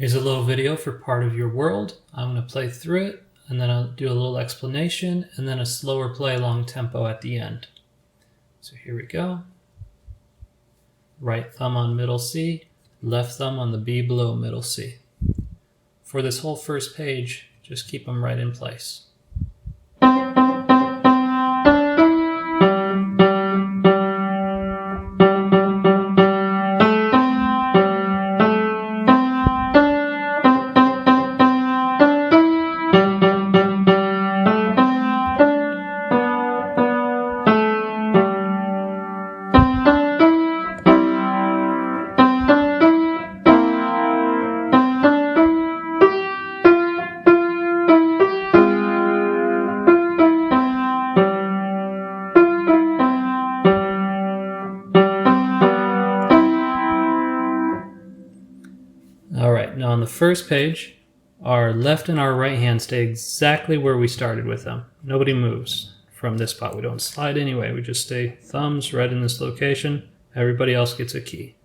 Here's a little video for part of your world. I'm going to play through it, and then I'll do a little explanation, and then a slower play along tempo at the end. So here we go. Right thumb on middle C, left thumb on the B below middle C. For this whole first page, just keep them right in place. Alright, now on the first page, our left and our right hand stay exactly where we started with them. Nobody moves from this spot. We don't slide anyway. We just stay thumbs right in this location. Everybody else gets a key.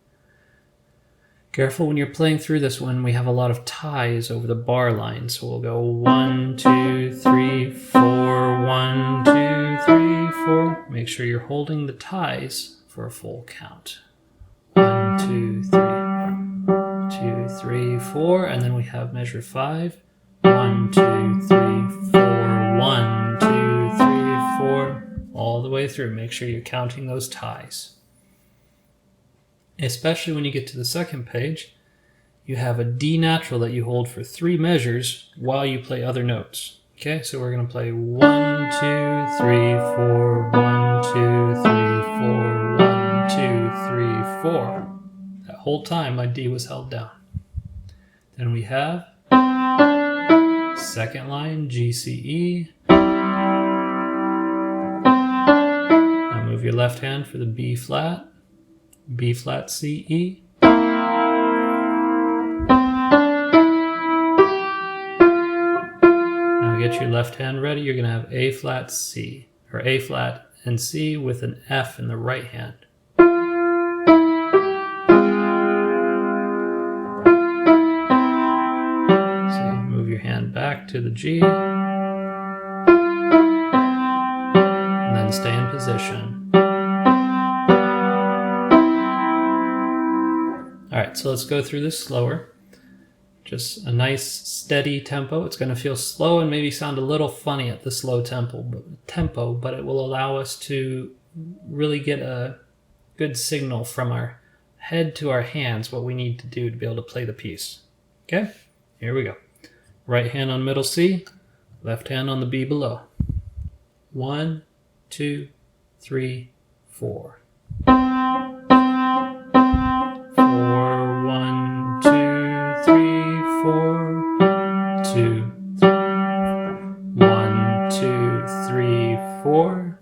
Careful when you're playing through this one, we have a lot of ties over the bar line. So we'll go 1, 2, 3, 4, 1, 2, 3, 4. Make sure you're holding the ties for a full count. 1, 2, 3. 2, 3, 4, and then we have measure 5. 1, 2, 3, 4, 1, 2, 3, 4, all the way through. Make sure you're counting those ties. Especially when you get to the second page, you have a D natural that you hold for 3 measures while you play other notes. Okay, so we're going to play 1, 2, 3, 4, 1, 2, 3, 4, 1, 2, 3, 4. That whole time my D was held down. Then we have second line G, C, E. Now move your left hand for the B flat, C, E. Now get your left hand ready. You're going to have A flat, C, or A flat and C with an F in the right hand. Back to the G, and then stay in position. Alright, so let's go through this slower. Just a nice steady tempo. It's going to feel slow and maybe sound a little funny at the slow tempo, but it will allow us to really get a good signal from our head to our hands what we need to do to be able to play the piece. Okay, here we go. Right hand on middle C, left hand on the B below. 1, 2, 3, 4. 4, 1, 2, 3, 4. 2, 1, 2, 3, 4.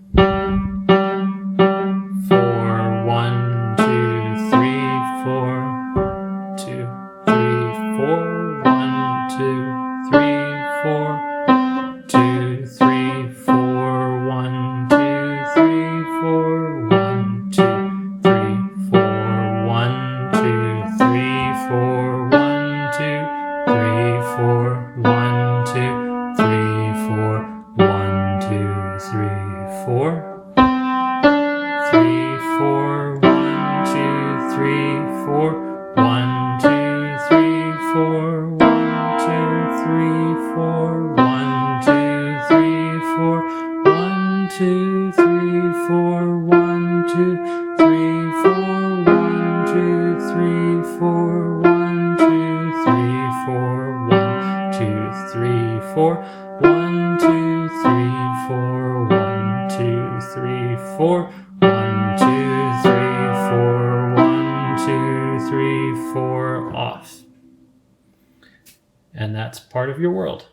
4, 1, 2, 3, 4. 2, 3, 4. 1, 2, 4, 2, 3, 4, 1, 2, 3, 4, 1, 2, 3, 4, 1, 2, 3, 4, 1, 2, 3, 4, 1, 2, 3, 4, 1, 2, 3, 4. 3, 4, 1, 2, 3, 4, 1, 2, 3, 4, 1, 2, 3, 4, 1, 2, 3, 4, 1, 2, 3, 4, 1, 2, 3, 4, 1, 2, 3, 4, 1, 2, 3, 4, 1, 2, 3, 4, 1, 2, 3, 4, 1, 2, 3, 4, 1, 2, 3, 4, 1, 2, 3, 4, off. And that's part of your world.